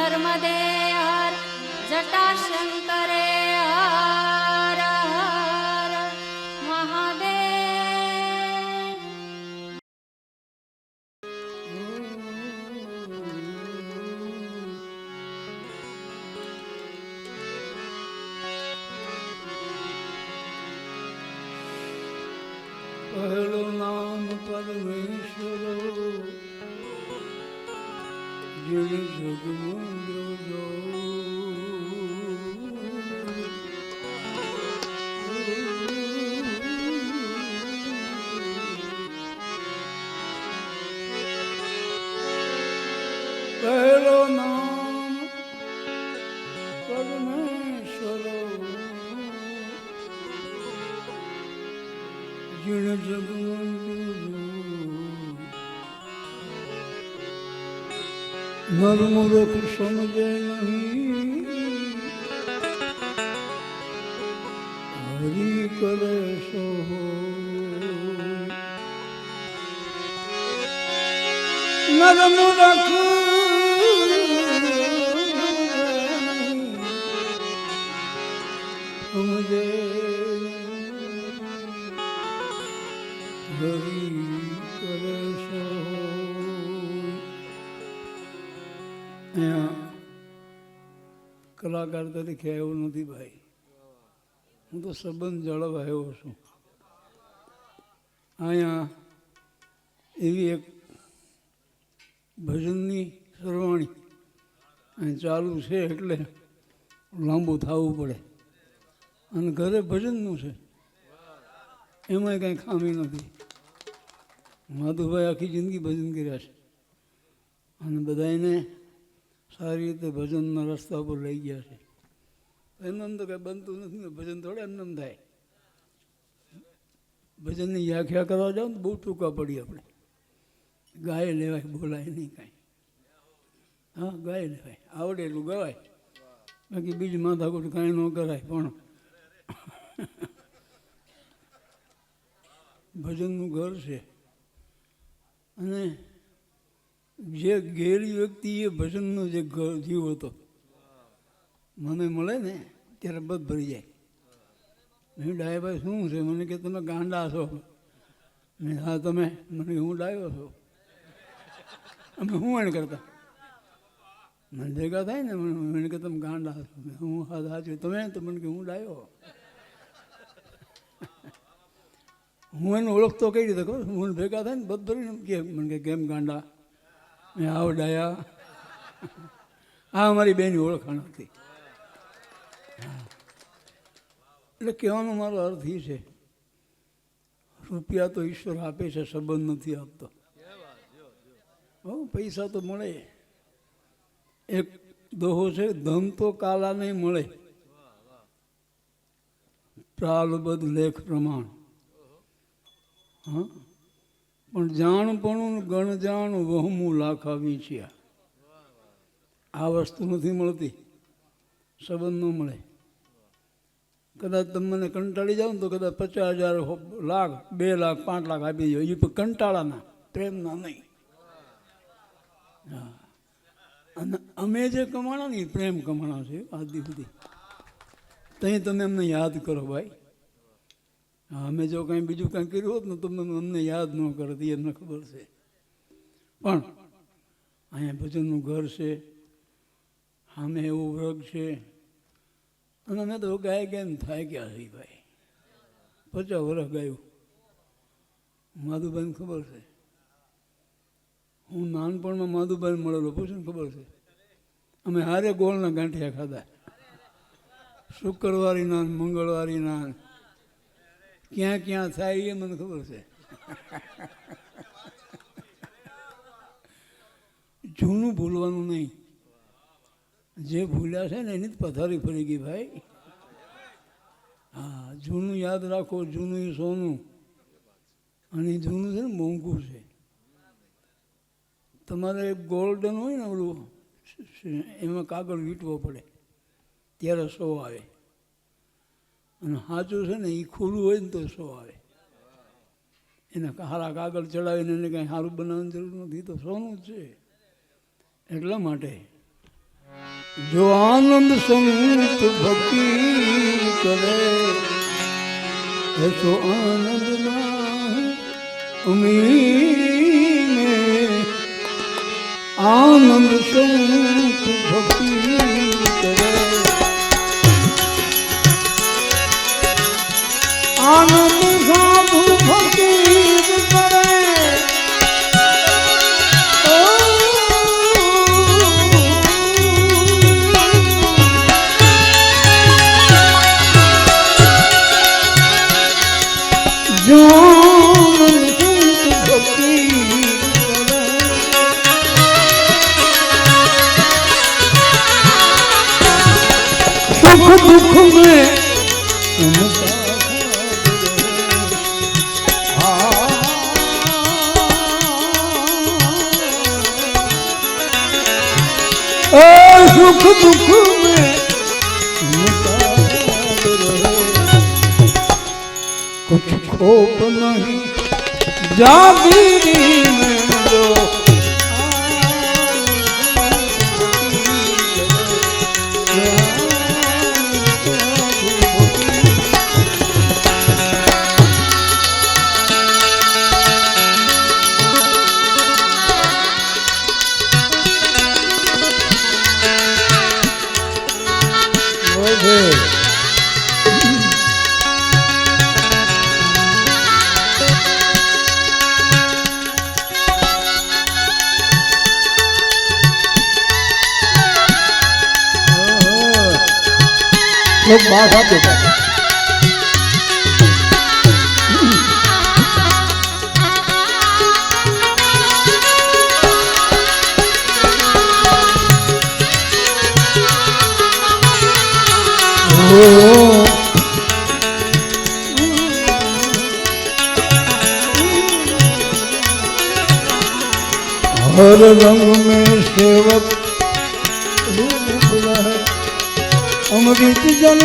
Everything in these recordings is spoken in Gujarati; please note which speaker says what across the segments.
Speaker 1: નર્મદે હર જટાશંકરે હર હર મહાદેવ.
Speaker 2: પહેલું નામ પરમેશ્વર જેને જગમંડ્યો પહેલો નામ પરમેશ્વર જેને જગમંડ્યો નરમૂરખ સમજે નહીં હરી કરે સો નરમૂરખ સમજે હરી કરે સો. અહીંયા કલાકાર તરીકે આવ્યો નથી ભાઈ, હું તો સંબંધ જળવા આવ્યો છું. અહીંયા એવી એક ભજનની સરવાણી અહીં ચાલુ છે એટલે લાંબુ થવું પડે, અને ઘરે ભજનનું છે એમાંય કાંઈ ખામી નથી. માધુભાઈ આખી જિંદગી ભજન કર્યા છે અને બધાને સારી રીતે ભજનના રસ્તા પર લઈ ગયા છે. એમને તો કંઈ બનતું નથી, ભજન થોડા એમને થાય. ભજનની વ્યાખ્યા કરવા જાઓ ને બહુ ટૂંકા પડી આપણે. ગાય લેવાય, બોલાય નહીં કાંઈ. હા, ગાય લેવાય, આવડે એટલું ગવાય, બાકી બીજી માથાકૂટ કાંઈ ન કરાય. પણ ભજનનું ઘર છે, અને જે ઘેરી વ્યક્તિ એ ભજનનો જે જીવ હતો મને મળે ને ત્યારે બધ ભરી જાય. મેં ડાયાભાઈ શું છે? મને કે તમે ગાંડા છો. મેં હા તમે? મને કે હું ડાયો છો. અમે હું એને કરતા મને ભેગા થાય ને મને કે તમે ગાંડા છો. હું હા સાચું તમે? તો મને કે હું ડાયો. હું એને ઓળખતો કઈ રીતે કહું? હું ભેગા થાય ને બધ ભરીને કે મને કે કેમ ગાંડા? મેં આવ ડાયા. આ અમારી બેની ઓળખાણ હતી. એટલે કહેવાનો મારો અર્થ એ છે, રૂપિયા તો ઈશ્વર આપે છે, સંબંધ નથી આપતો. પૈસા તો મળે. એક દોહો છે, ધન તો કાલા નહીં મળે, પ્રાલબદ્ધ લેખ પ્રમાણ. હા, પણ જાણપણું ગણ જાણ વહમું લાખા વીંચ્યા. આ વસ્તુ નથી મળતી, સંબંધ ન મળે. કદાચ તમે મને કંટાળી જાઓ ને તો કદાચ 50,000 લાખ 2 લાખ 5 લાખ આપી દો, એ પણ કંટાળાના, પ્રેમના નહીં. હા, અને અમે જે કમાણા ને એ પ્રેમ કમાણા છે આદિ સુધી. ત્યાં તમે અમને યાદ કરો ભાઈ. હા, અમે જો કાંઈ બીજું કાંઈ કર્યું હોત ને તો અમને યાદ ન કરે, એ અમને ખબર છે. પણ અહીંયા ભજનનું ઘર છે, સામે એવું વર્ગ છે, અને અમે તો ગાય ગાયને થાય ક્યાં છે ભાઈ. 50 વર્ષ ગાયું. માધુભાઈને ખબર છે, હું નાનપણમાં માધુભાઈ મળેલો, પૂછું ખબર છે. અમે હારે ગોળના ગાંઠિયા ખાધા, શુક્રવારીના મંગળવારીના. ક્યાં ક્યાં થાય એ મને ખબર છે. જૂનું ભૂલવાનું નહીં. જે ભૂલ્યા છે ને એની જ પથારી ફરી ગઈ ભાઈ. હા, જૂનું યાદ રાખો, જૂનું એ સોનું. અને જૂનું છે ને મોંઘું છે. તમારે ગોલ્ડન હોય ને ઓલું, એમાં કાગળ વીંટવો પડે ત્યારે 100 આવે. અને સાચું છે ને એ ખુલ્લું હોય ને તો 100 આવે. એને હારા કાગળ ચડાવીને એને કાંઈ સારું બનાવવાની જરૂર નથી, તો સોનું જ છે. એટલા માટે जो आनंद संत भक्ति करे ऐसो आनंद नाही अमी में आनंद संत भक्ति करे आनंद साधु भक्ति करे सुख दुख में सुख दुख में कुछ खोप नहीं जागीरी में जो लोग बात आते हर रंग में सेवक अमृत जल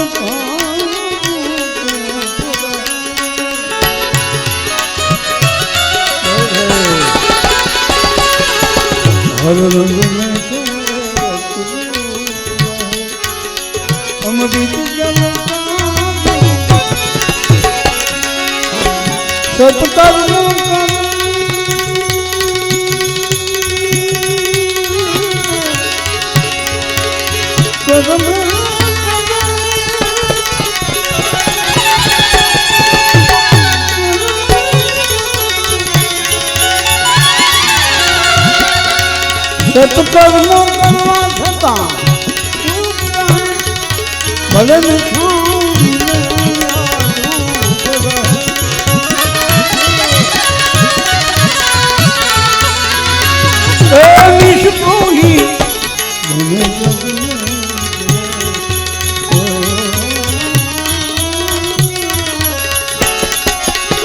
Speaker 2: हर रंग में अमृत जल सत्कर्म સત્કર્મ કરવા છતાં ભલે નિષ્પોહી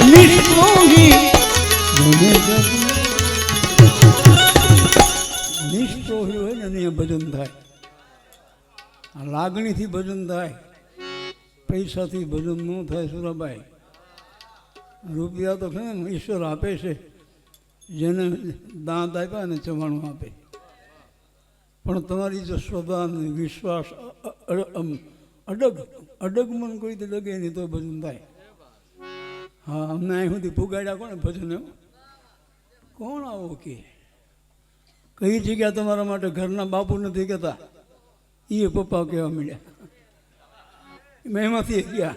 Speaker 2: નિષ્પોહી નિષ્પોહી હોય ને અહીંયા ભજન થાય લાગણીથી ભજન થાય પૈસાથી ભજન ન થાય સુરાબાઈ રૂપિયા તો છે ને ઈશ્વર આપે છે જેને દાંત આપ્યા ને ચવાણું આપે પણ તમારી જો શ્રદ્ધા વિશ્વાસ અડગ મન કોઈથી ડગે નહીં તો ભજન થાય હા અમને અહીં સુધી પુગાડ્યા કોને ભજન એમ કોણ આવો કે કઈ જગ્યા તમારા માટે ઘરના બાપુ નથી કહેતા એ પપ્પા કહેવા મળ્યા મેં એમાંથી ગયા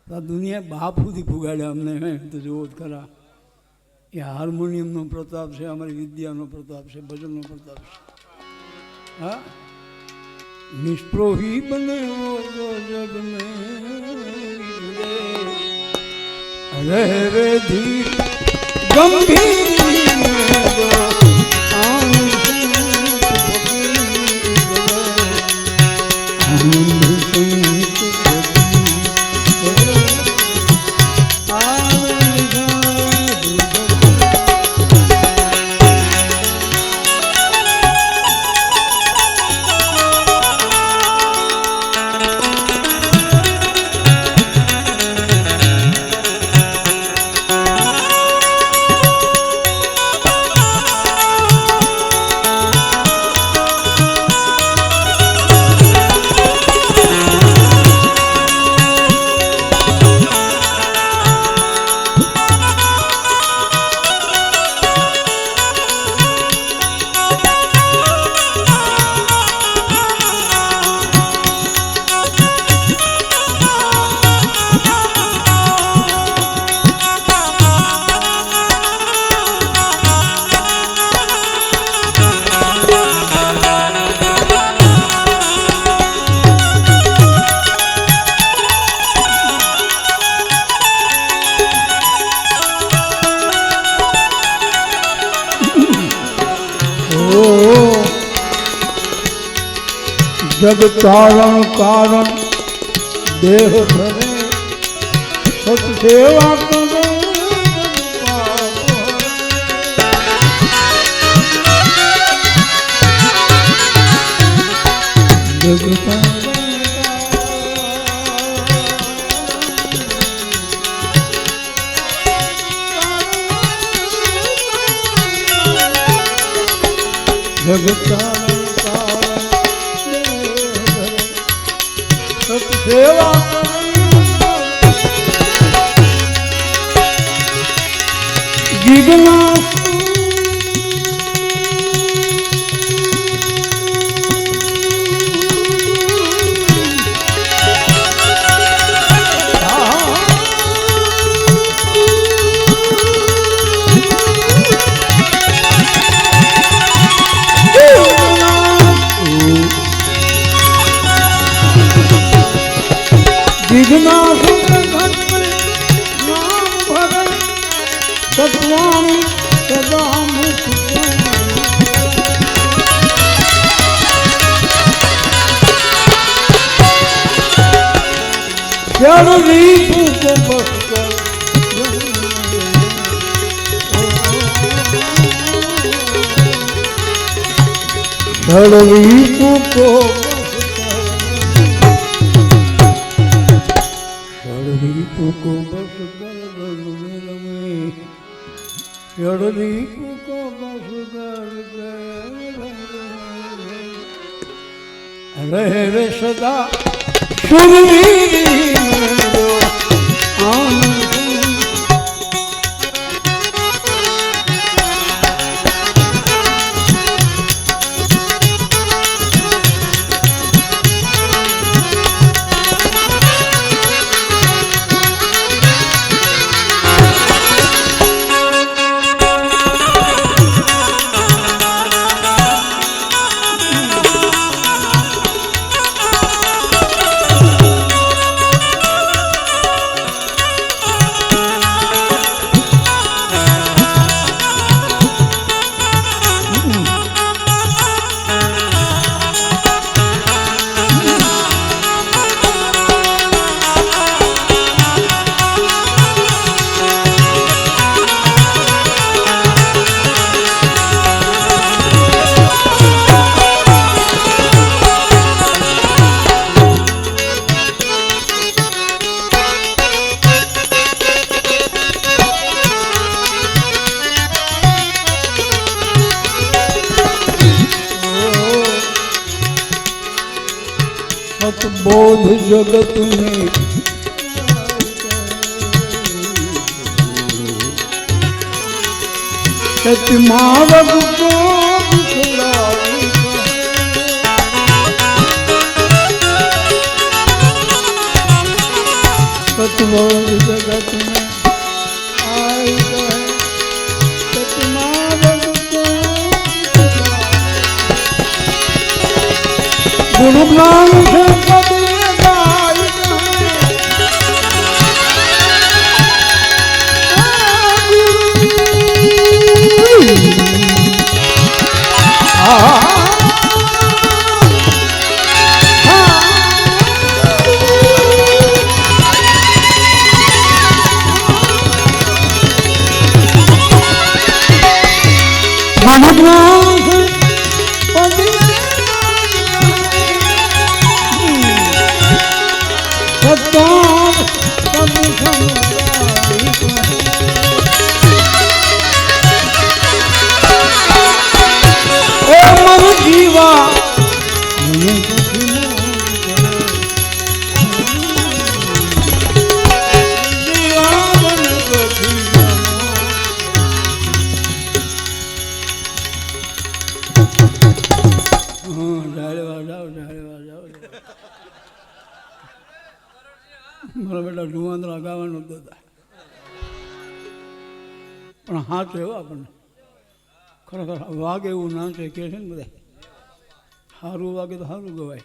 Speaker 2: આ દુનિયા બાપ સુધી પુગાડ્યા અમને એમ તો જોવો જ ખરા એ હાર્મોનિયમનો પ્રતાપ છે અમારી વિદ્યાનો પ્રતાપ છે ભજનનો પ્રતાપ છે હા નિષ્પ્રોહી બને જગ રે રે ધીર ગંભીર જગતારણ કારણ દેહ ધરે સત્સેવા કરો જગતારણ કારણ સત્સેવા જીગના જીગના સત્વાણી સદા ચડવી ફૂકો બસ ચડવી ફૂકો ચડવી ફૂકો બસ ચડવી ફૂકો બસ રહે રે સદા સુરવીર આનંદ બોધ જગત ને સતમાર્ગ કો સતબોધ જગત ને આઈ ગए સતમાર્ગ કો ગુરુ જ્ઞાન છે મારા બેટા ડુવાંદરા ગાવાનું જ હતા પણ હાથ એવો આપણને ખરેખર વાગે એવું નામ છે કે છે ને બધા સારું વાગે તો સારું ગવાય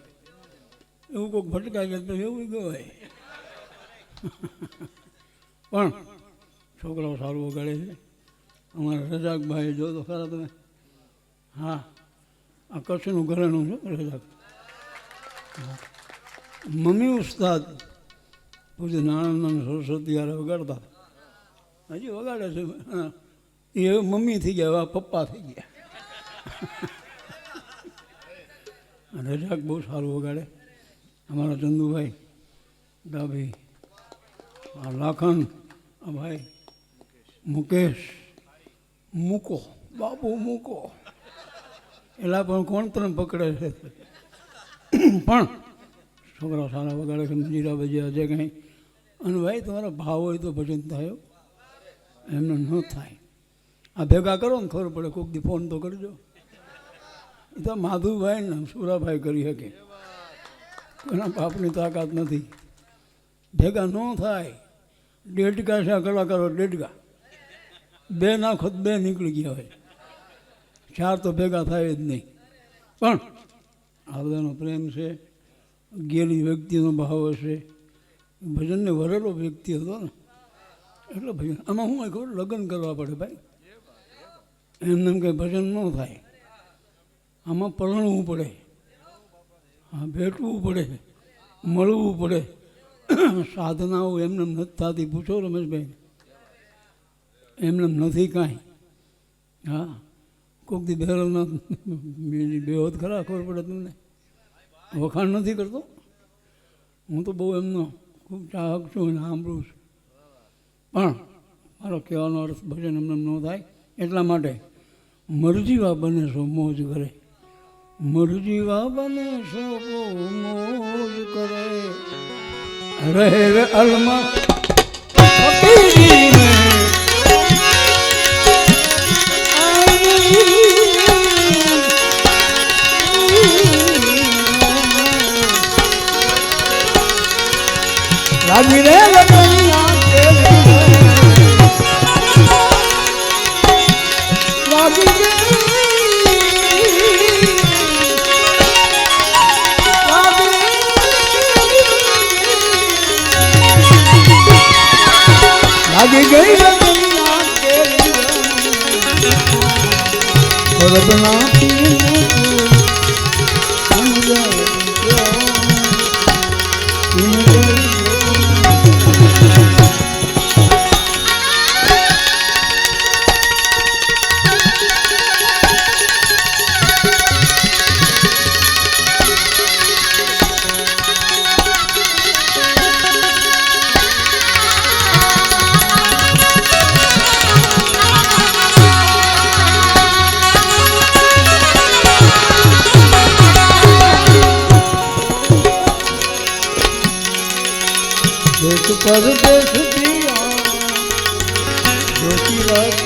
Speaker 2: એવું કોઈક ભટકાય કે તો એવું ગવાય પણ છોકરાઓ સારું વગાડે છે અમારા રજાકભાઈ જો તો ખરા તમે હા આ કચ્છનું ઘરેણું છે રજાક મમ્મી ઉસ્તાદ પૂજ્ય નાણાનંદ સરસ્વતી યારે વગાડતા હજી વગાડે છે. હા, એ મમ્મી થઈ ગયા, હવે પપ્પા થઈ ગયા. રજાક બહુ સારું વગાડે. અમારા ચંદુભાઈ ડાભી, આ લાખન, આ ભાઈ મુકેશ, મૂકો બાપુ મૂકો, એલા પણ કોણ તને પકડે છે? પણ છોકરા સારા વગાડે છે. મંજીરા ભજીયા જે કંઈ. અને ભાઈ તમારા ભાવ હોય તો ભજન થાય, એમને ન થાય. આ ભેગા કરો ને ખબર પડે. કોઈક દી ફોન તો કરજો. એ તો માધુભાઈ ને સુરાભાઈ કરી શકે, કોઈના બાપની તાકાત નથી. ભેગા ન થાય. ડેડકા છે કલાકારો, ડેડકા બે નાખો બે નીકળી ગયા હોય, ચાર તો ભેગા થાય જ નહીં. પણ આ બધાનો પ્રેમ છે, ગેલી વ્યક્તિનો ભાવ હશે. ભજનને વરેલો વ્યક્તિ હતો ને એટલે ભજન. આમાં હું ખબર, લગ્ન કરવા પડે ભાઈ, એમને કંઈ ભજન ન થાય. આમાં પરણવું પડે, હા, ભેટવું પડે, મળવું પડે. સાધનાઓ એમને નથી થતી. પૂછો રમેશભાઈ, એમને નથી કાંઈ. હા, કોઈક દી બેરોના બેહોદ ખરા, ખબર પડે તમને. વખાણ નથી કરતો, હું તો બહુ એમનો ખૂબ ચાહક છું અને સાંભળું છું. પણ મારો કહેવાનો અર્થ ભજન એમને ન થાય. એટલા માટે મરજીવા બને સો મોજ કરે, મરજીવા બને સો મોજ કરે, રહે અલમાં લાગી રે લાગી ગઈ પરદેશ દિયા જોતી વાત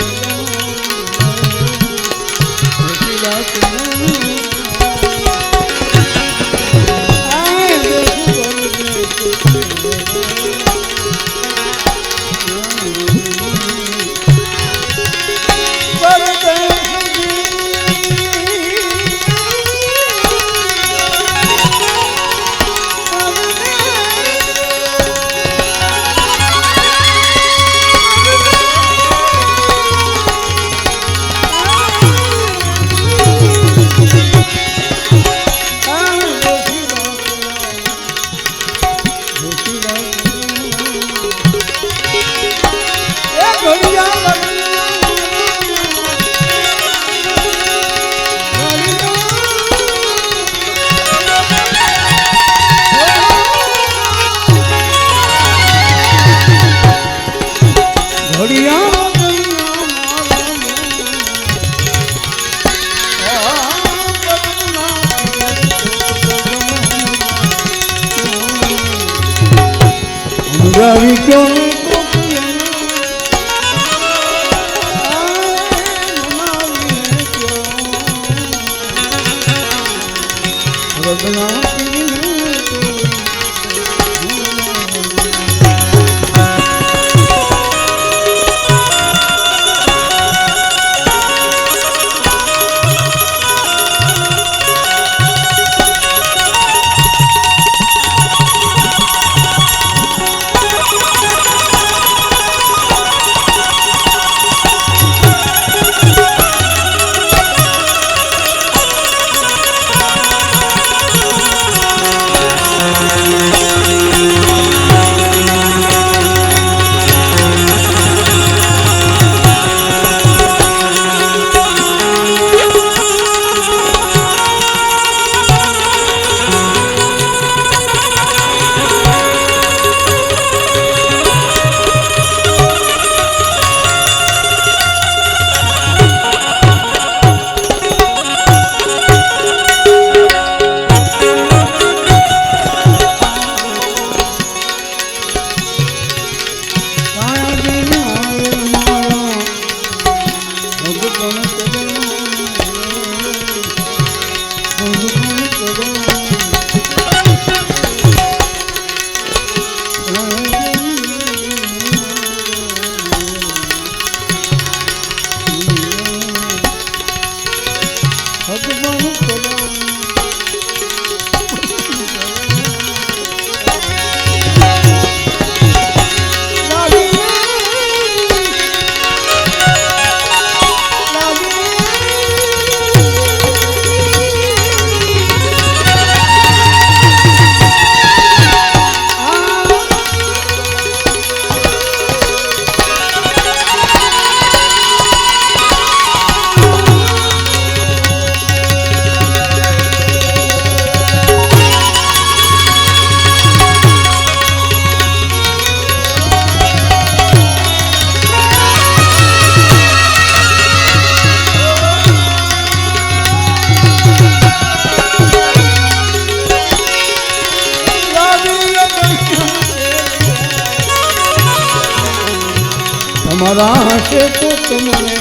Speaker 2: તમારા હશે તો તમને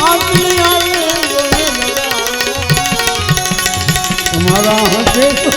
Speaker 2: આજની આવે તમારા હશે તો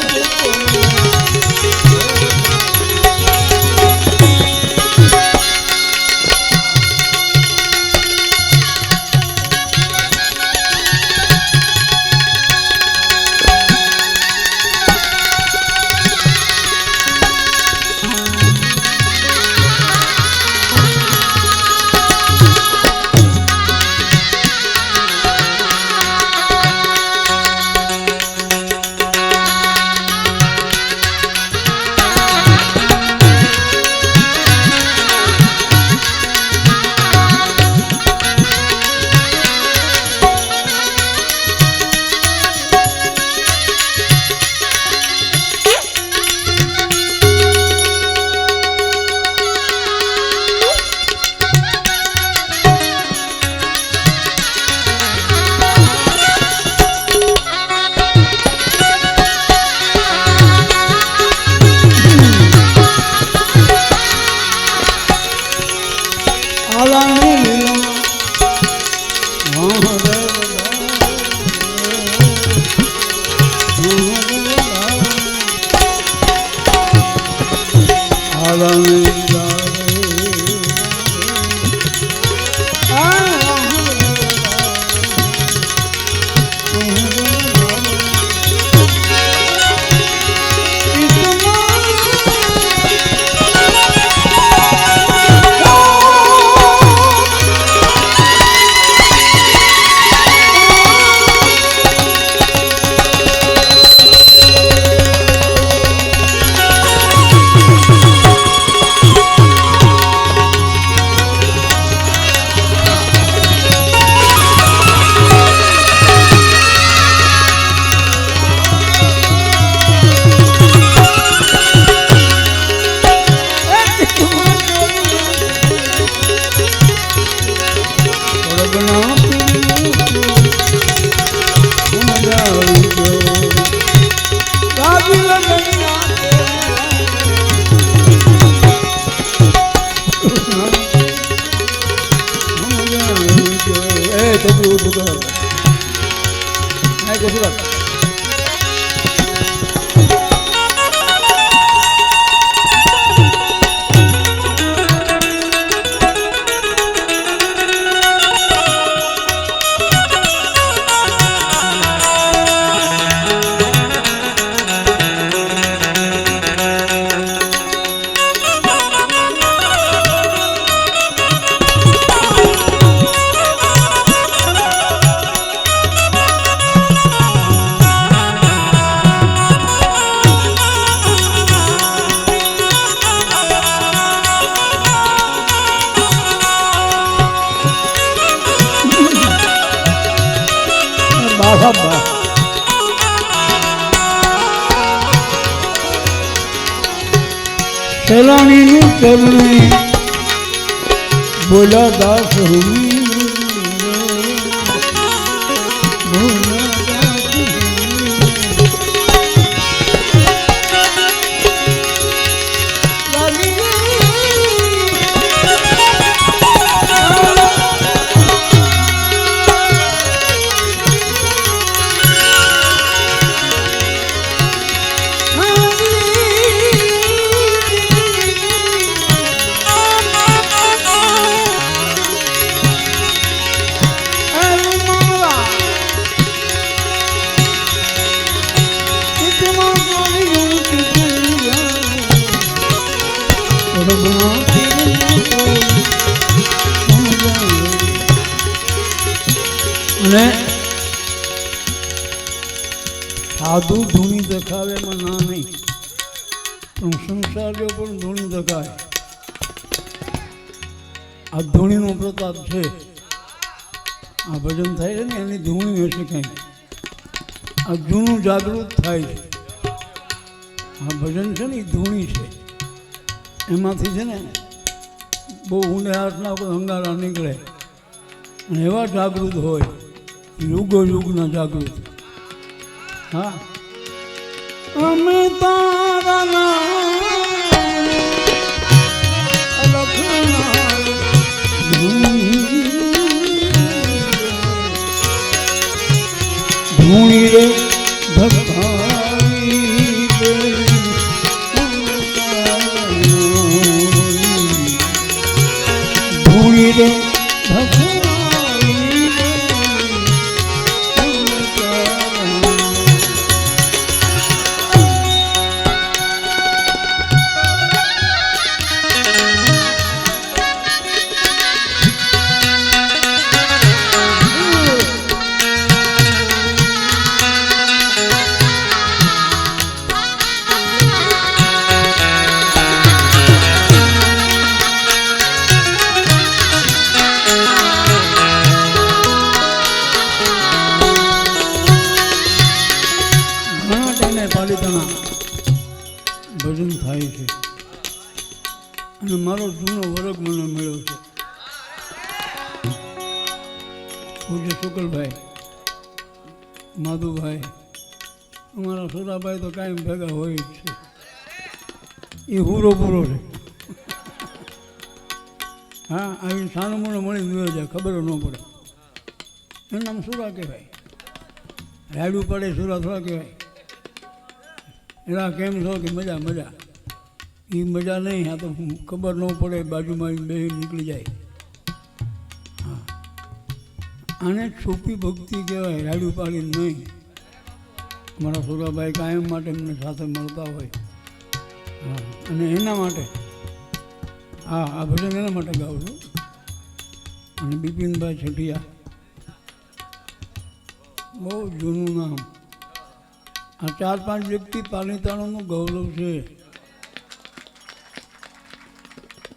Speaker 2: સલાણીનું ચરણે બોલા દાસ અને સાધુ ધૂણી દેખાવે એમાં ના નહીં, પણ સંસારીઓ પણ ધૂણી દેખાય. આ ધૂણીનો પ્રતાપ છે. આ ભજન થાય છે ને એની ધૂણી હશે કંઈ. આ જૂનું જાગૃત થાય છે. આ ભજન છે ને એ ધૂણી છે. એમાંથી છે ને બહુ ઊંડે હાથના કોઈ અંગારા નીકળે અને એવા જાગૃત હોય, યુગો યુગના જાગૃત. હા, અમે તારા નામ ધકાવી ધૂણી રે પાલિતાણા ભજન થાય છે અને મારો જૂનો વર્ગ મને મળ્યો છે પૂજ્ય શુકલભાઈ, માધુભાઈ, અમારા સુરાભાઈ તો કાયમ ભેગા હોય જ છે. એ હુરો પૂરો છે. હા, આવી સાનું મને મળી ગયો જાય, ખબર ન પડે. એનું નામ સુરા કહેવાય. રાડું પડે સુરા થોડા કહેવાય. એના કેમ છો કે મજા મજા. એ મજા નહીં, આ તો ખબર ન પડે, બાજુમાં બે નીકળી જાય. હા, આને છુપી ભક્તિ કહેવાય, રાડું પાડીને નહીં. મારા સુરાભાઈ કાયમ માટે એમને સાથે મળતા હોય. હા, અને એના માટે હા, આ ભજન એના માટે ગાઉં છું. અને બિપિનભાઈ છઠિયા, બહુ જૂનું નામ. આ 4-5 વ્યક્તિ પાલિતાણાનું ગૌરવ છે.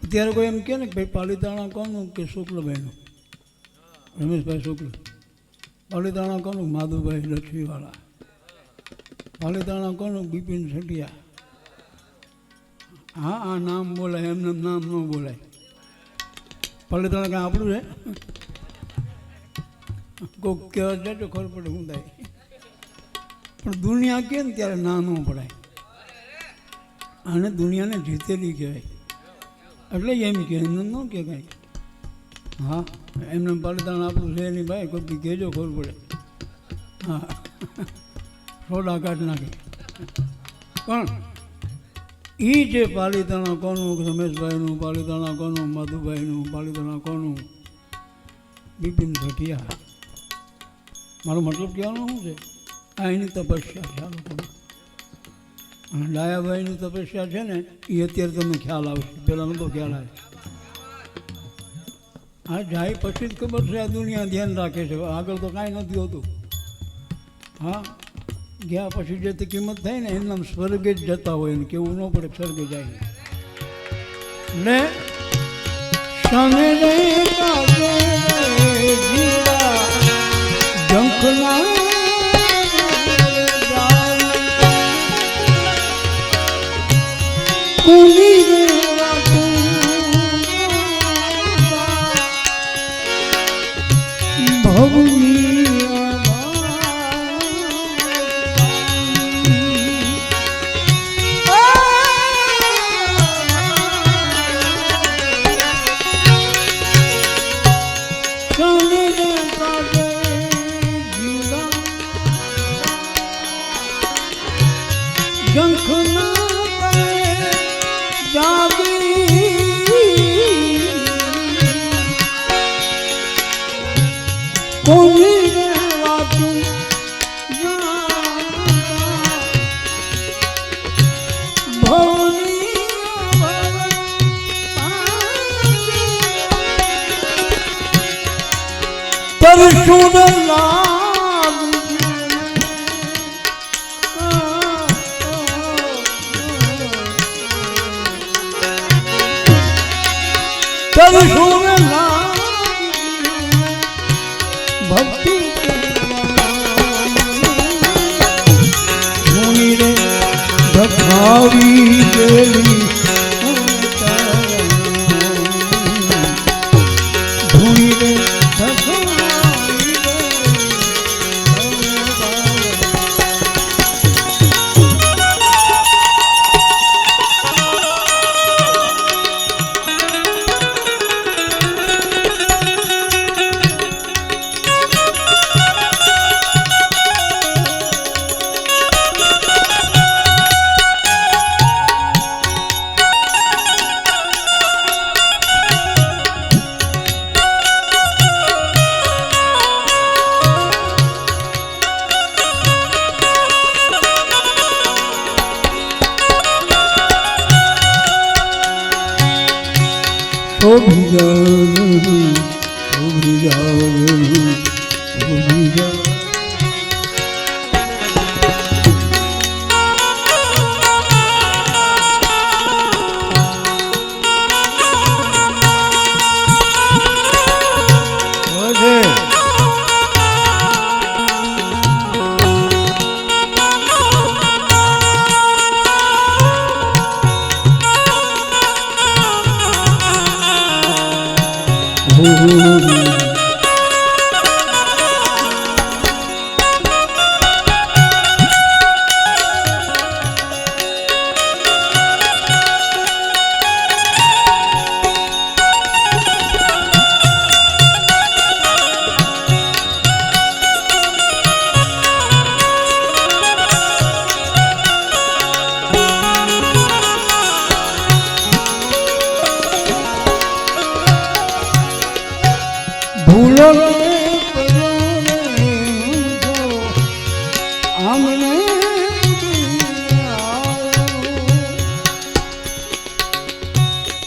Speaker 2: અત્યારે કોઈ એમ કહે ને ભાઈ પાલિતાણા કોનું, કે શુક્લભાઈનું, રમેશભાઈ શુક્લ. પાલિતાણા કોનું, માધુભાઈ લક્ષ્મીવાળા. પાલિતાણા કોનું, બિપિન છઠિયા. હા, આ નામ બોલાય, એમને નામ ન બોલાય. પાલિતાણા કાંઈ આપણું છે? કોઈક કહેવા જાય તો ખબર પડે શું થાય. પણ દુનિયા કે ને ત્યારે ના ન પડાય. આને દુનિયાને જીતેલી કહેવાય. એટલે એમ કે એમને ન કે કાંઈ. હા, એમને પાલિતાણા આપણું છે નહીં ભાઈ, કોઈ કહેજો ખબર પડે. હા, સોડા કાઢ નાખે. પણ એ જે પાલિતાણા કોનું, રમેશભાઈનું, પાલિતાણા કોનું, માધુભાઈનું, પાલિતાણા કોનું, બિપિન છઠિયા. મારો મતલબ કહેવાનો શું છે? આ એની તપસ્યા છે આ લોકોની. અને ડાયાભાઈની તપસ્યા છે ને, એ અત્યારે તમને ખ્યાલ આવશે, પહેલાં નહોતો ખ્યાલ આવે. આ જાય પછી જ ખબર છે આ દુનિયા ધ્યાન રાખે છે, આગળ તો કાંઈ નથી હોતું. હા, ગયા પછી જે તે કિંમત થાય ને એમના સ્વર્ગે જ જતા હોય ને કેવું ન પડે સ્વર્ગે જાય. ને સામે જંખના ભક્તિ ધકાવી દેવી ધૂણી રે ભૂલો આમને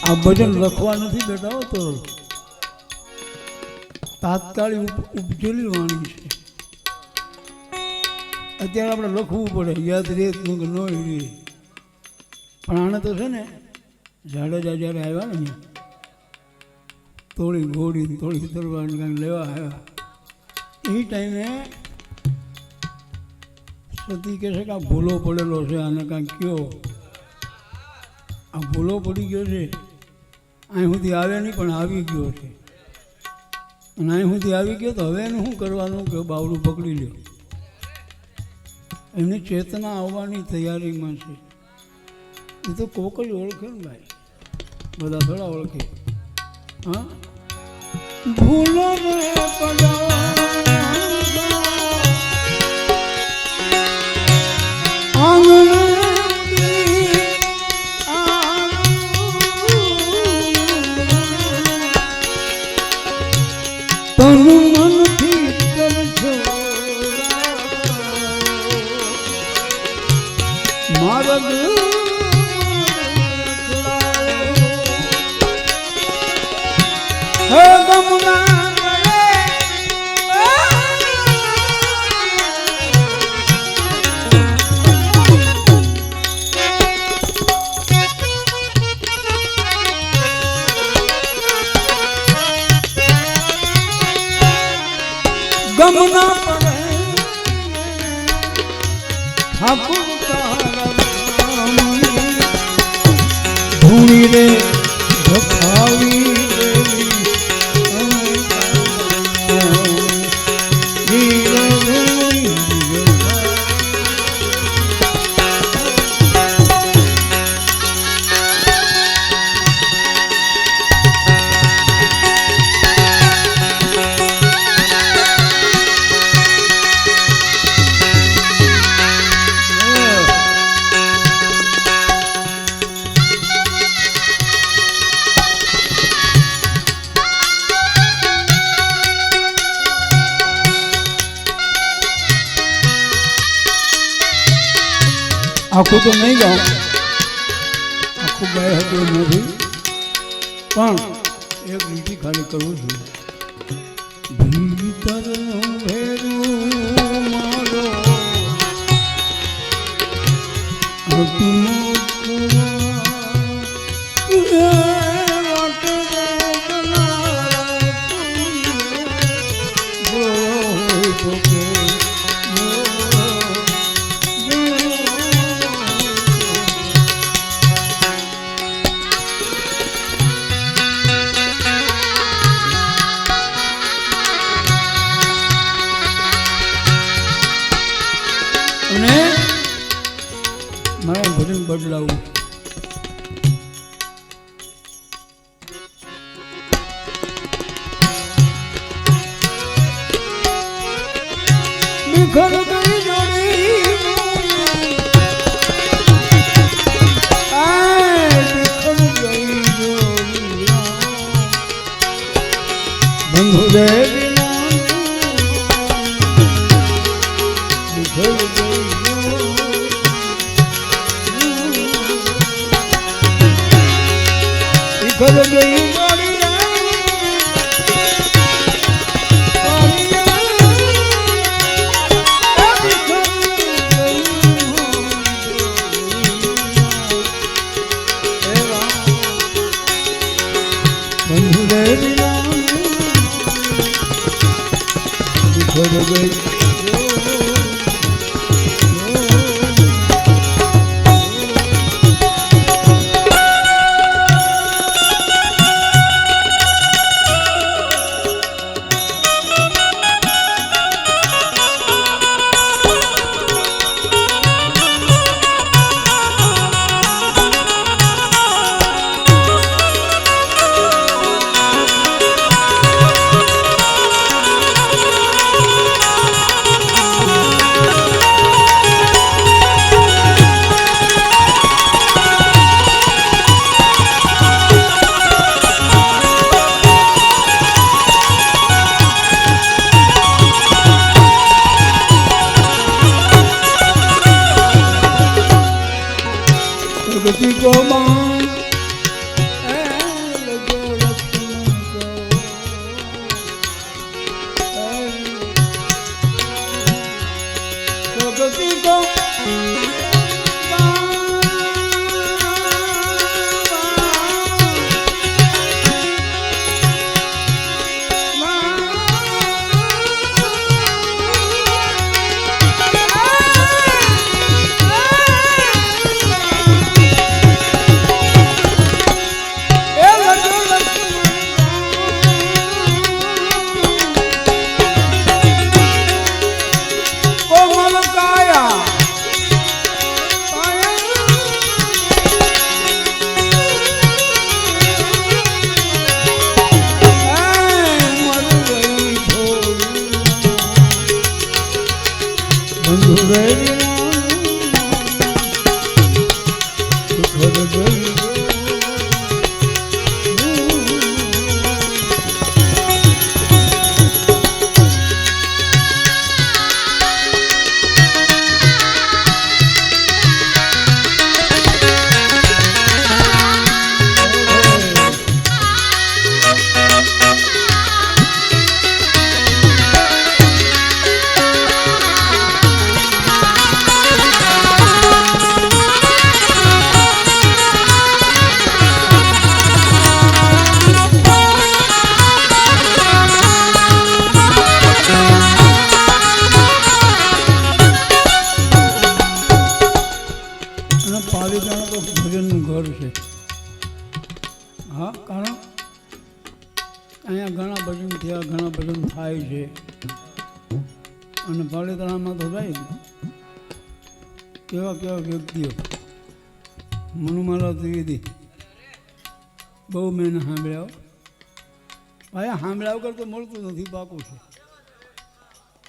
Speaker 2: આ ભજન લખવા નથી બેઠા તો તાત્કાલિક ઉપજેલી વાણી છે. અત્યારે આપણે લખવું પડે, યાદ રહે ન રહે. પણ આને તો છે ને જાડેજા જ્યારે આવ્યા ને થોડી ઘોડી થોડી તલવાર કાંઈક લેવા આવ્યા એ ટાઈમે સતી કહે છે કે આ ભૂલો પડેલો છે, આને કાંઈક કયો. આ ભૂલો પડી ગયો છે, અહીં સુધી આવે નહીં પણ આવી ગયો છે, અને અહીં સુધી આવી ગયો તો હવે એને શું કરવાનું કે બાવડું પકડી લ્યો. એની ચેતના આવવાની તૈયારીમાં છે. એ તો કોક જ ઓળખે ને ભાઈ, બધા થોડા ઓળખે. હા, ભૂલો ને તનુ મનથી કરજો મારા હે ગમના ગમના પડે ઠાકુર ધૂણી રે ધખાવી આખું તો નહીં ગાઉં, આખું ગાય હતું નથી, પણ એક લીટી ખાલી કરું છું. ભીતર ભેરું મારો મારા ભજન બદલાવું. નિખર ગઈ જોડી બંધુ દેવી નિખર ગઈ જોડી भक्ति को मान लगे लक्ष्मण को भक्ति को ભજનનું ઘર છે. હા, કારણ અહીંયા ઘણા ભજન થયા, ઘણા ભજન થાય છે. અને પાલિતાણામાં તો થાય કેવા કેવા વ્યક્તિઓ, મનુમાલા ત્રિવેદી બહુ મેં સાંભળ્યા. અહીંયા સાંભળ્યા વગર તો મળતું નથી, પાકું છે.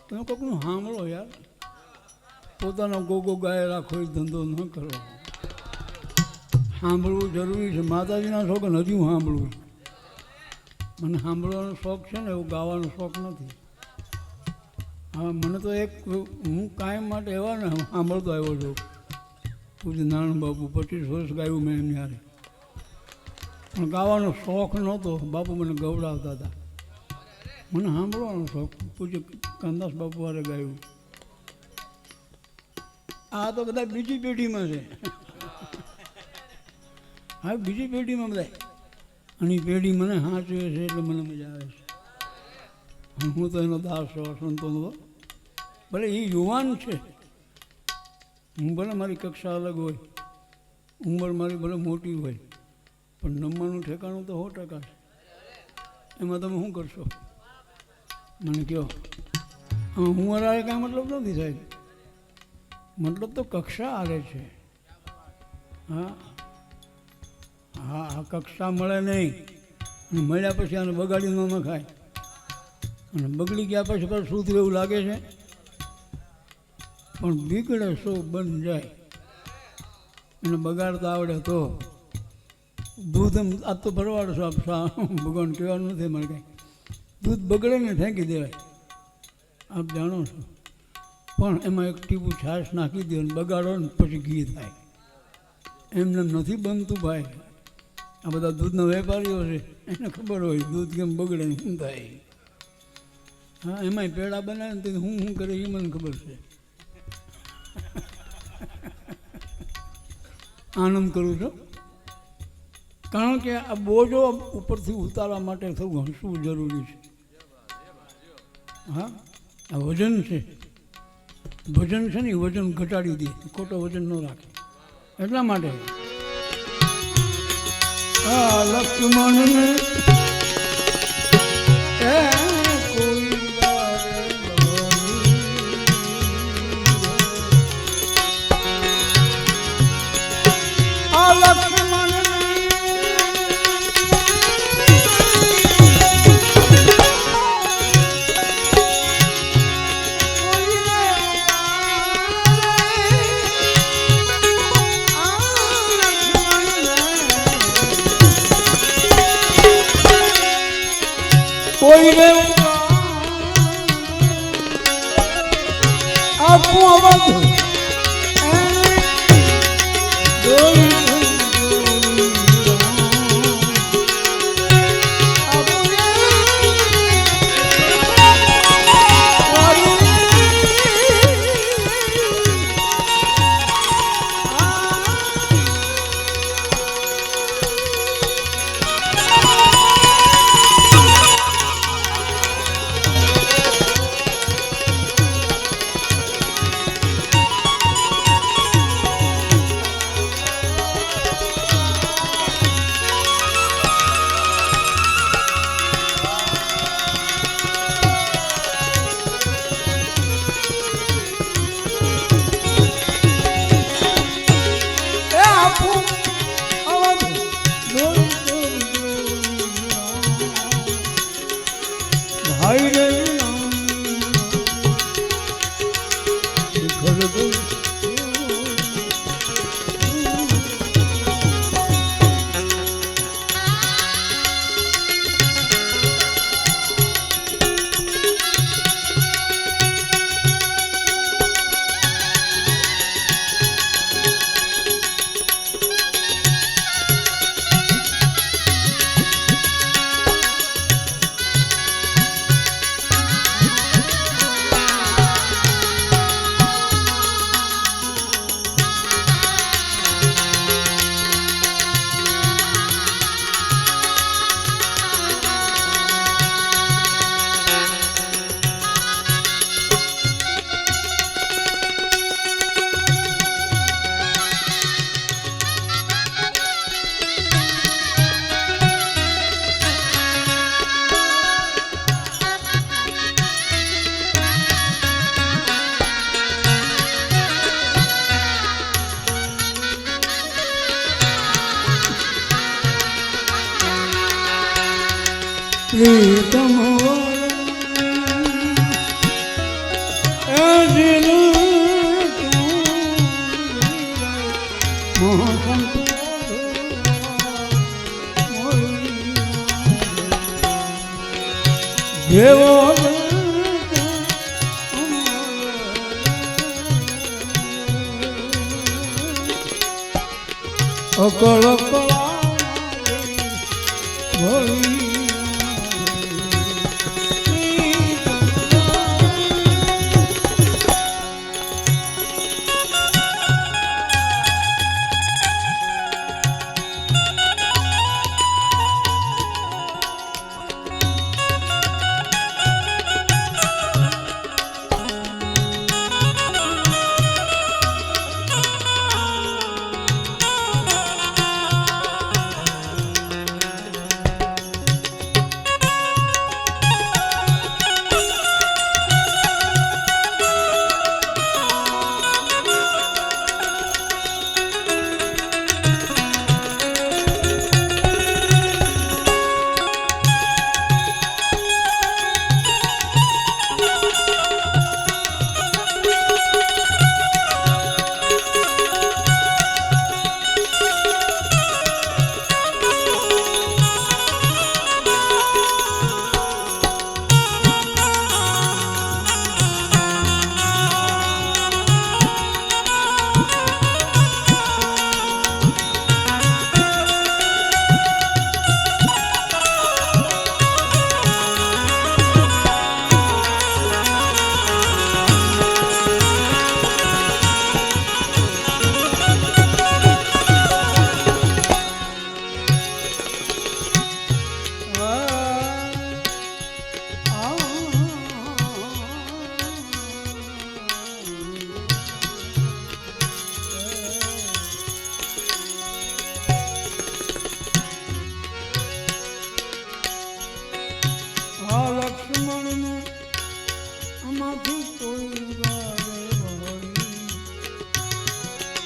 Speaker 2: તમે કોઈકનું સાંભળો યાર, પોતાનો ગોગો ગાય રાખો એ ધંધો ન કરો. સાંભળવું જરૂરી છે. માતાજીના શોખ હજી હું સાંભળું છું. મને સાંભળવાનો શોખ છે ને, એવું ગાવાનો શોખ નથી. હા, મને તો એક હું કાયમ માટે એવા ને સાંભળતો આવ્યો છું. પૂછ્યું નારાયણ બાપુ 25 વર્ષ ગાયું મેં એમની હારે, પણ ગાવાનો શોખ નહોતો. બાપુ મને ગવડાવતા હતા. મને સાંભળવાનો શોખ. પૂછ્યું કાનદાસ બાપુ હારે ગાયું. આ તો બધા બીજી પેઢીમાં છે. હા, બીજી પેઢીમાં બધા. અને એ પેઢી મને સાચવે છે એટલે મને મજા આવે છે. હું તો એનો દાસ છું, સંતોનો. ભલે એ યુવાન છે, હું ભલે મારી કક્ષા અલગ હોય, ઉંમર મારી ભલે મોટી હોય, પણ નમવાનું ઠેકાણું તો 100% છે. એમાં તમે શું કરશો મને કહો? હું અરારે કાંઈ મતલબ નથી સાહેબ. મતલબ તો કક્ષા હારે છે. હા હા, આ કક્ષા મળે નહીં, અને મળ્યા પછી આને બગાડી ન નખાય. અને બગડી ગયા પછી પર શું થયું એવું લાગે છે, પણ બીગડે સો બન જાય. એને બગાડતા આવડે તો દૂધ એમ આ તો ભરવાડ છો ભગવાન કહેવાનું નથી મારે કાંઈ. દૂધ બગડે ને ફેંકી દેવાય, આપ જાણો છો. પણ એમાં એક ટીપું છાશ નાખી દે અને બગાડો ને પછી ઘી થાય. એમને નથી બનતું ભાઈ. આ બધા દૂધના વેપારીઓ છે, એને ખબર હોય દૂધ કેમ બગડે ને શું થાય. હા, એમાંય પેડા બનાવે ને હું કરે એ મને ખબર છે. આનંદ કરું છું, કારણ કે આ બોજો ઉપરથી ઉતારવા માટે થોડું હસવું જરૂરી છે. હા, આ વજન છે. ભજન છે ને, વજન ઘટાડી દે, ખોટો વજન ન રાખે એટલા માટે. આ લક્ષ્મણને કોઈને આપવું પ્રીતમ જેવો અકળ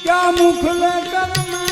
Speaker 2: क्या मुख लेकर मैं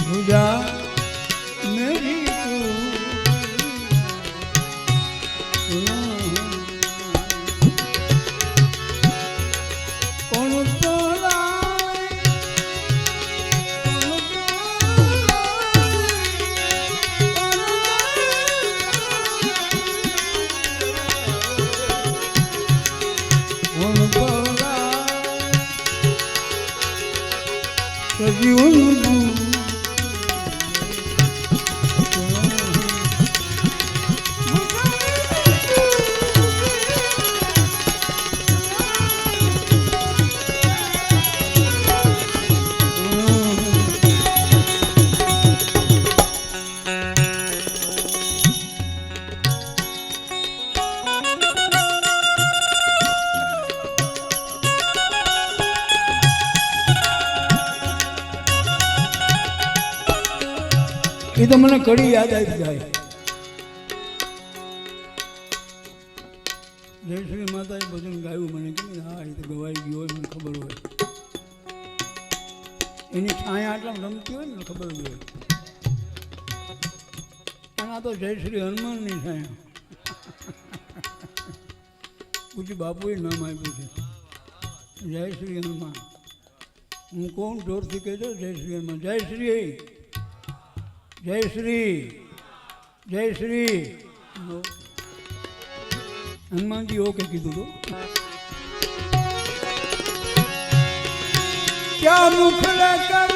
Speaker 2: भुजा मेरी कौन तोला कौन तोला सजीवन એ તો મને કડી યાદ આવી જાય. જયશ્રી માતાએ ભજન ગાયું મને કે હા એ તો ગવાઈ ગયું હોય મને ખબર હોય. એની છાયા આટલા રમતી હોય ને ખબર જ હોય. અને આ તો જયશ્રી હનુમાનની છાયા. પૂછી બાપુએ નામ આપ્યું છે જયશ્રી હનુમાન. હું કોણ જોરથી કહેજો જયશ્રી હનુમાન. જયશ્રી જયશ્રી જયશ્રી હનુમાનજી ઓકે કીધું તો ક્યાં મુખ લેકર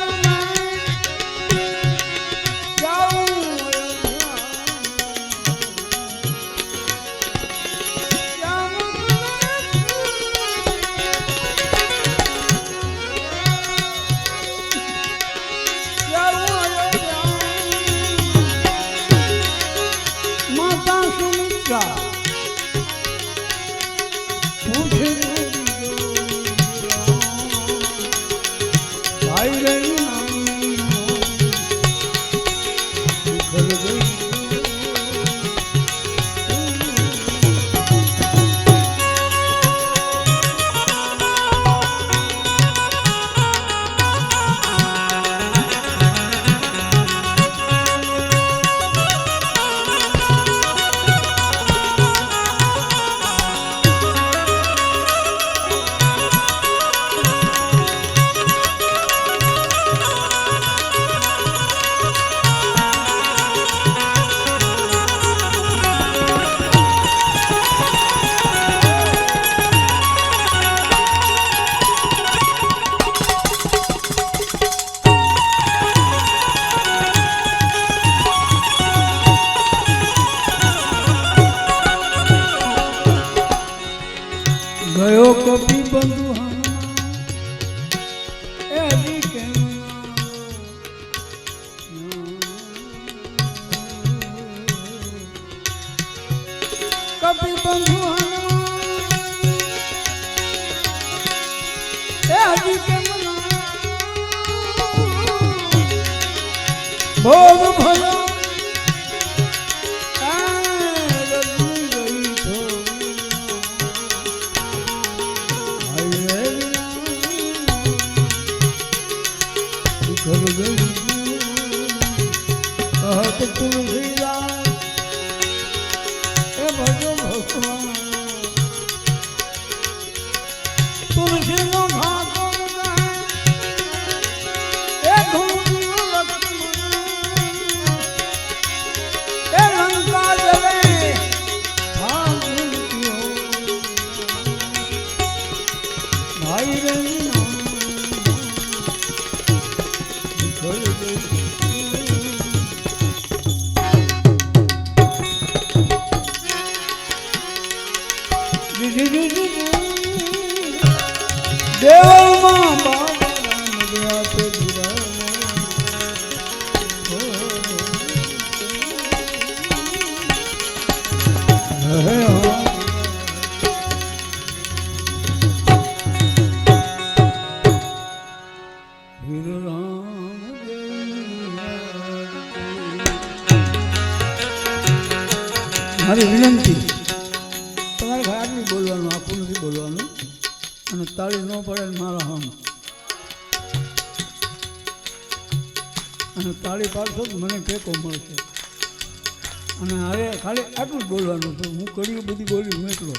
Speaker 2: ગયો કપી બંધુ એ હજી કેમ કપી બંધુ એ હજી કેમ ભોગ ભયો દેવમાં બાબા ગયા તે મારી વિનંતી તમારે આટલું બોલવાનું આખું નથી બોલવાનું અને તાળી ન પડે મારા હમ અને તાળી પાડશો તો મને ટેકો મળશે અને હવે ખાલી આટલું જ બોલવાનું છે હું કડીઓ બધી બોલી હું એટલો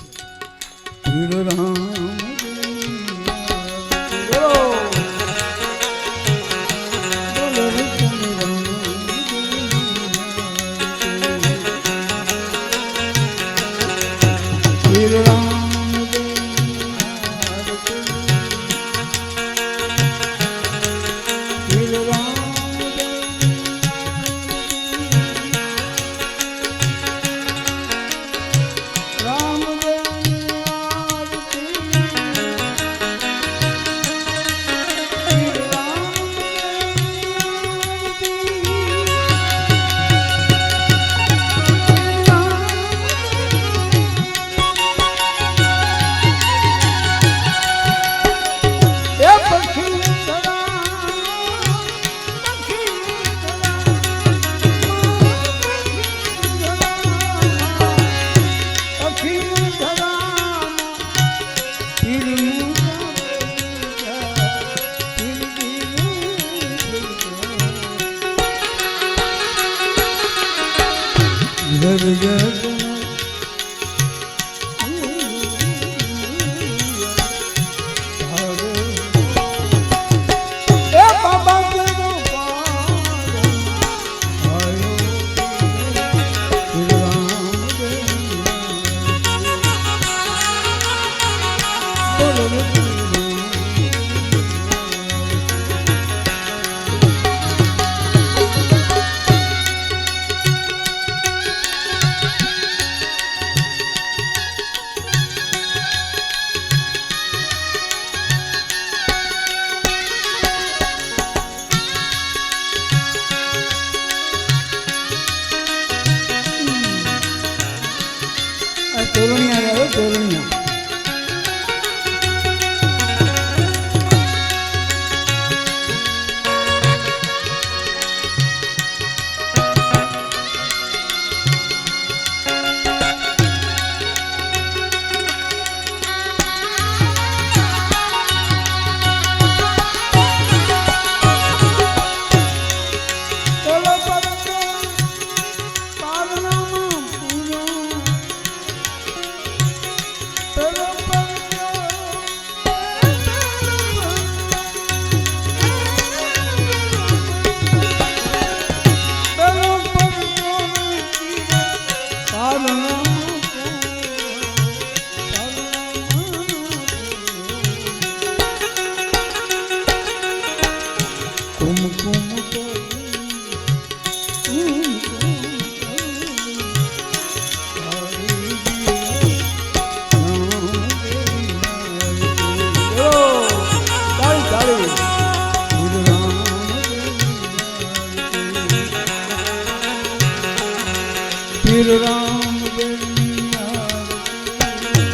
Speaker 2: શ્રી રામ દેવની આરતી,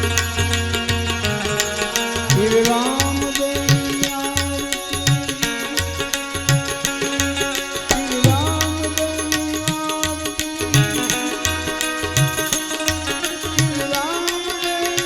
Speaker 2: શ્રી રામ દેવની આરતી, શ્રી રામ દેવની આરતી, શ્રી રામ દેવની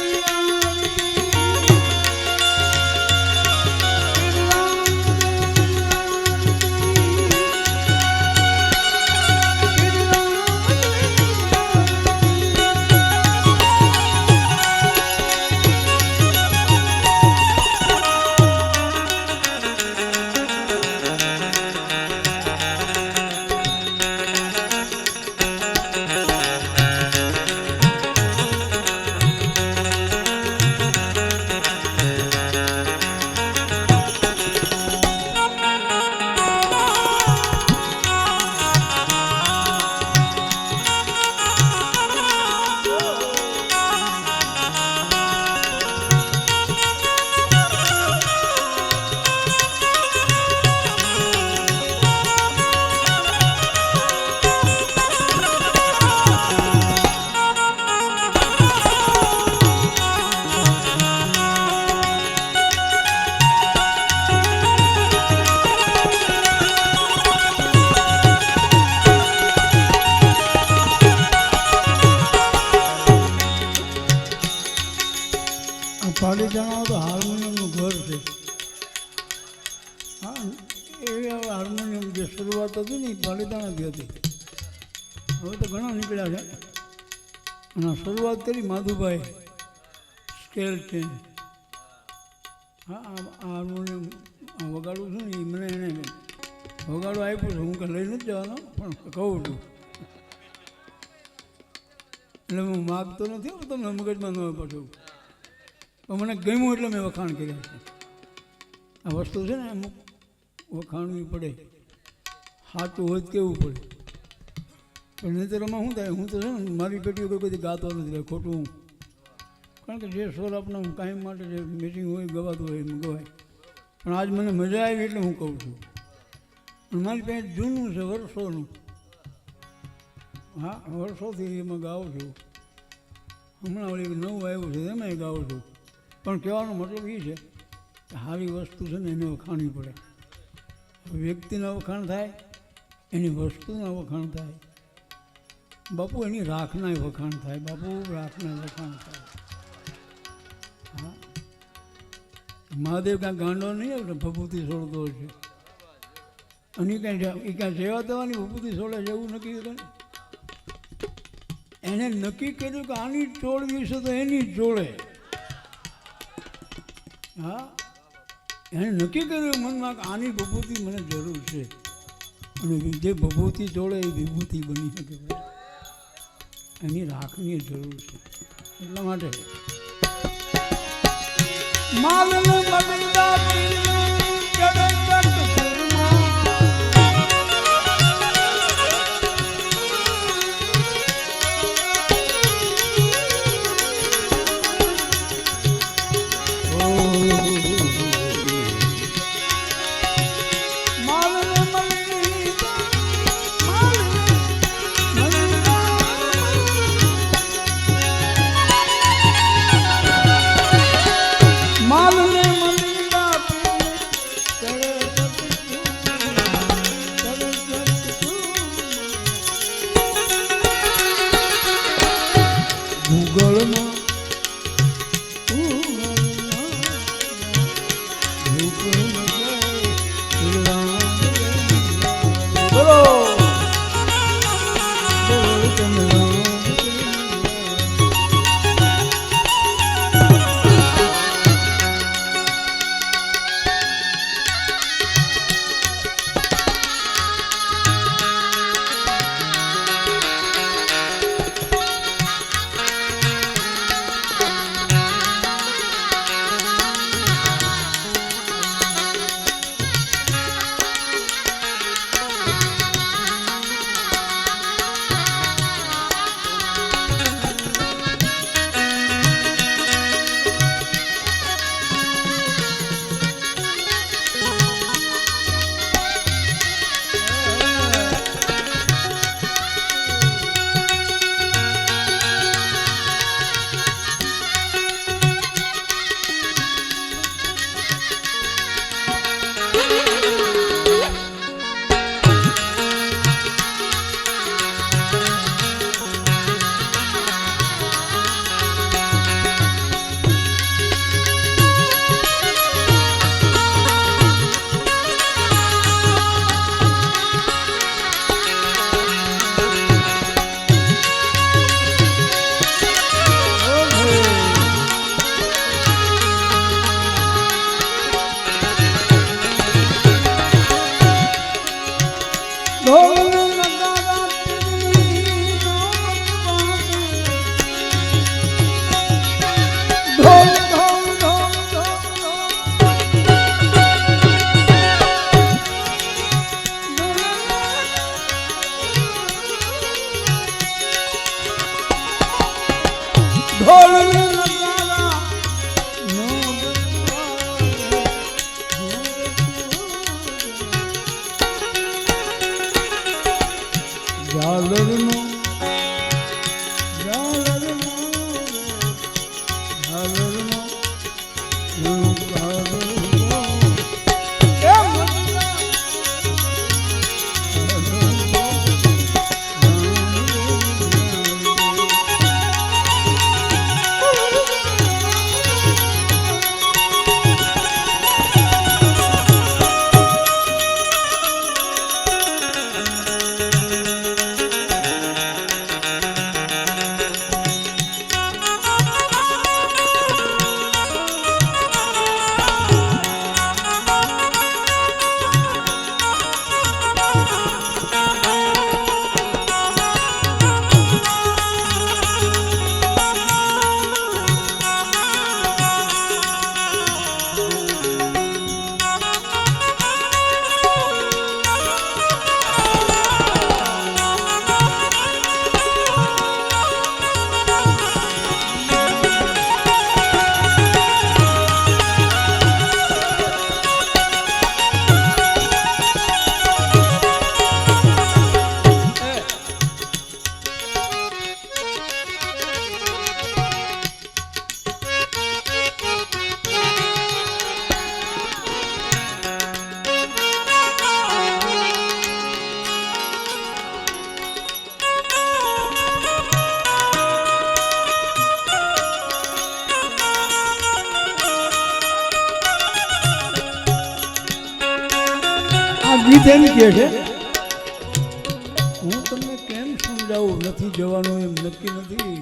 Speaker 2: પાલીતાણા તો હાર્મોનિયમનું ઘર છે. હા, એ હાર્મોનિયમ જે શરૂઆત હતી ને એ પાલીતાણાથી હતી. હવે તો ઘણા નીકળ્યા છે. અને શરૂઆત કરી માધુભાઈ સ્કેલ છે. હા, આ હાર્મોનિયમ વગાડું છું ને એ મને એને વગાડો આપ્યું છે. હું કંઈ લઈ નથી જવાનો પણ કહું છું. એટલે હું માગતો નથી, તમને મગજમાં ન હોય પાછું. પણ મને ગમ્યું એટલે મેં વખાણ કર્યા છે. આ વસ્તુ છે ને અમુક વખાણવી પડે, સાચું હોય કેવું પડે. પણ નહીંતરમાં શું થાય, હું તો છે ને મારી પેટીઓ કોઈ બધી ગાતો નથી, ખોટું હું. કારણ કે જે સ્વર આપણે કાયમ માટે જે મિટિંગ હોય ગવાતું હોય એમ ગવાય. પણ આજ મને મજા આવી એટલે હું કહું છું. અને મારી પાસે જૂનું છે વર્ષોનું. હા, વર્ષોથી એમાં ગાઉં છું. હમણાં વળી નવું આવ્યું છે એમાંય ગાઉં છું. પણ કહેવાનો મતલબ એ છે કે સારી વસ્તુ છે ને એને વખાણવી પડે. વ્યક્તિના વખાણ થાય, એની વસ્તુના વખાણ થાય. બાપુ એની રાખના વખાણ થાય, બાપુ રાખના વખાણ થાય. હા, મહાદેવ કાંઈ ગાંડો નહીં આવે ભભૂતિ છોડતો છે. અને એ કાંઈ સેવા દેવાની ભભૂતિ છોડે છે એવું નક્કી કરે. એને નક્કી કર્યું કે આની જ ચોળવી છે તો એની જ જોડે. હા, એને નક્કી કર્યું મનમાં કે આની ભભૂતિ મને જરૂર છે. અને જે ભભૂતિ જોડે એ વિભૂતિ બની શકે. એની રાખની જરૂર છે. એટલા માટે માલને મંદિર ઝાલરનો ઝાલરનો ઝાલરનો ઝણકારો ગીત એમ કહે છે હું તમને કેમ સમજાવું નથી જવાનું એમ નક્કી નથી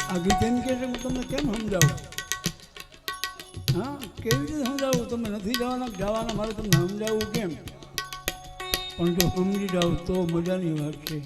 Speaker 2: આ ગીત એમ કહે છે હું તમને કેમ સમજાવું હા કેવી રીતે સમજાવું તમે નથી જવાના મારે તમને સમજાવવું કેમ પણ જો સમજી જાઓ તો મજાની વાત છે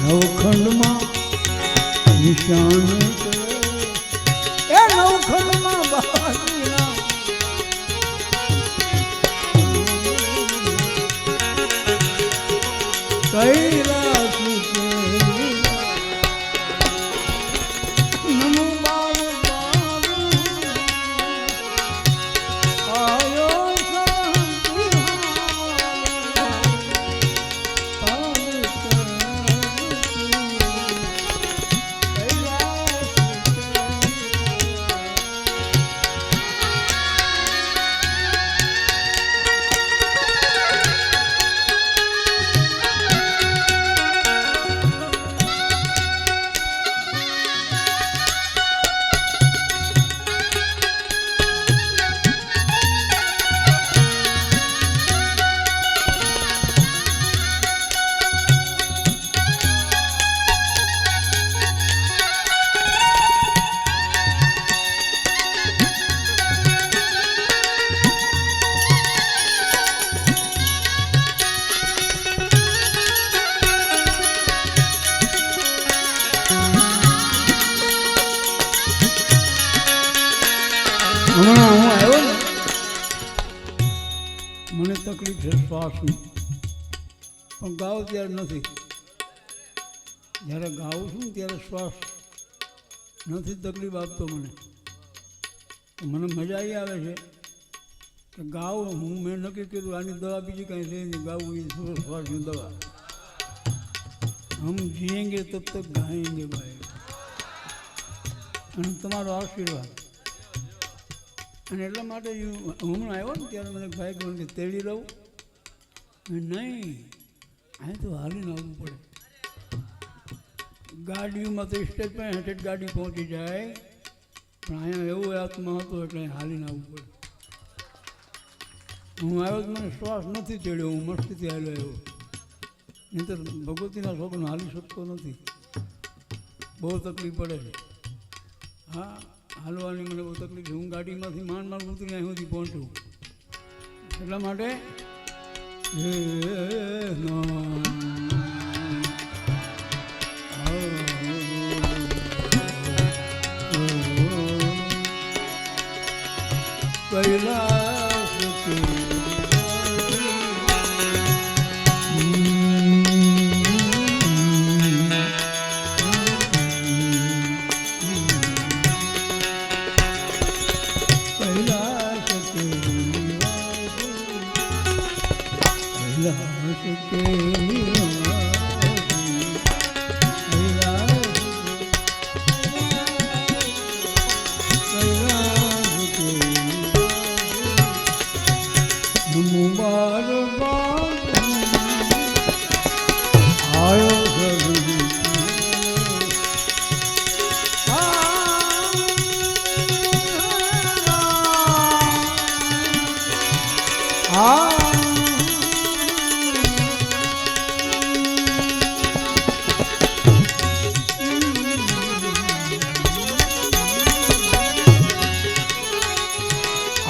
Speaker 2: નવખંડમાં નિશાન એ નવખંડમાં બાજીના કૈલાસ નમો હમણાં હું આવ્યો ને મને તકલીફ છે શ્વાસની પણ ગાવ ત્યારે નથી જ્યારે ગાઉં છું ત્યારે શ્વાસ નથી તકલીફ આપતો મને મજા આવી આવે છે કે ગાઉં હું મેં નક્કી કર્યું આની દવા બીજી કાંઈ છે નહીં ગાવું એ શ્વાસની દવા હમ જીએંગે તબ તક ગાएंगे ભાઈ અને તમારો આશીર્વાદ અને એટલા માટે હમણાં આવ્યો ને ત્યારે મને ભાઈ કહ્યું કે તેડી રહું નહીં, અહીં તો હાલીને આવવું પડે. ગાડીમાં તો સ્ટેજ પર હેઠ ગાડી પહોંચી જાય, પણ અહીંયા એવો આત્મા હતો એટલે હાલીને આવવું પડે. હું આવ્યો તો મને શ્વાસ નથી ચડ્યો, હું મસ્તીથી હાલ્યો આવ્યો. નહીં તો ભગવતીના છોકરાને હાલી શકતો નથી, બહુ તકલીફ પડે છે. હા, હાલવાની મને બહુ તકલીફ છે. હું ગાડીમાંથી માંડ ઉતરી અહીં સુધી પહોંચું. એટલા માટે કૈલાસ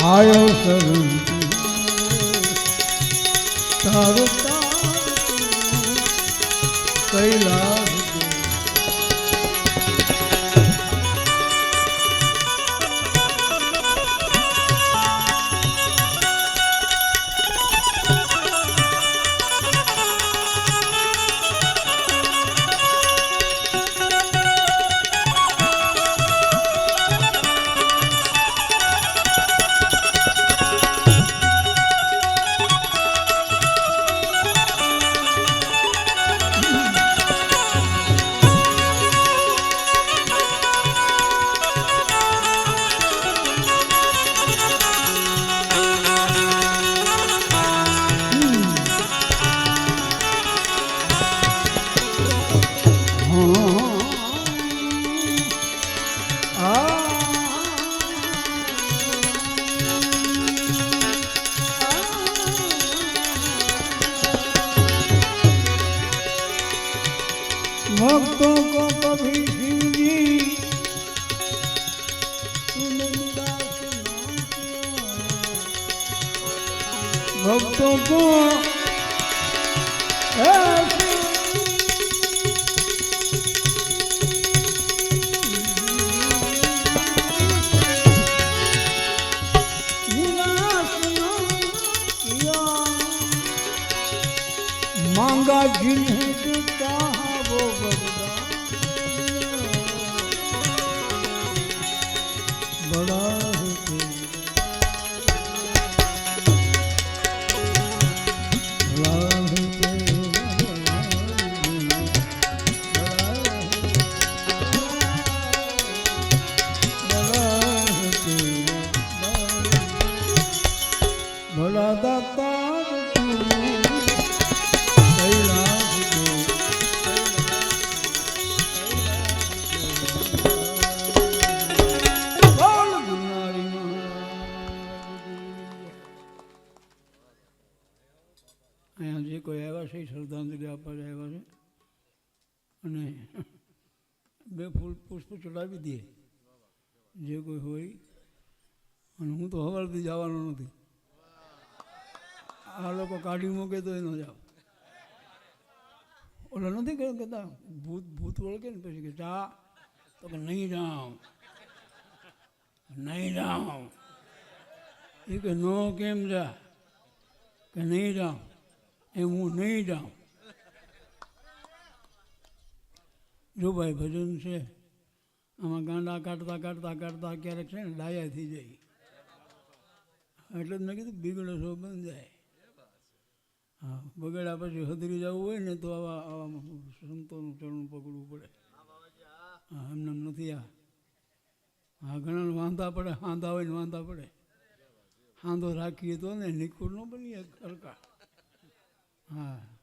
Speaker 2: આયો શરણ તારો કૈલાસ भक्तों को कभी शिव जी तूने निराश ना किया, भक्तों को निराश ना किया, मांगा जिन्हें जो चाहा वो बड़ा भला दाता અહીંયા જે કોઈ આવ્યા છે એ શ્રદ્ધાંજલિ આપવા જ આવ્યા છે અને બે ફૂલ પુષ્પ ચડાવી દઈએ જે કોઈ હોય. અને હું તો હવારથી જવાનો નથી, આ લોકો કાઢી મૂકે તો એ ન જાવ. ઓલા નથી કહેતા ભૂત ભૂત ઓળખે ને પછી કે જા, તો કે નહીં જાઉં નહીં જાઉં. એ કે નો કેમ જા, કે નહીં જાઉં એ હું નહીં જાઉં. જો ભાઈ ભજન છે આમાં ગાંડા કાઢતા કાઢતા કાઢતા ક્યારેક છે ને ડાયા થઈ જાય. એટલે જ મેં કીધું બિગડે છો બંધ જાય. હા, બગડ્યા પછી હદરી જવું હોય ને તો આવા આવા સંતોનું ચરણ પકડવું પડે. હા, એમને નથી. હા, ઘણા વાંધા પડે, વાંધા હોય ને વાંધા પડે. હાંધો રાખીએ તો ને નિકુળ ન બનીએ હરકા. હા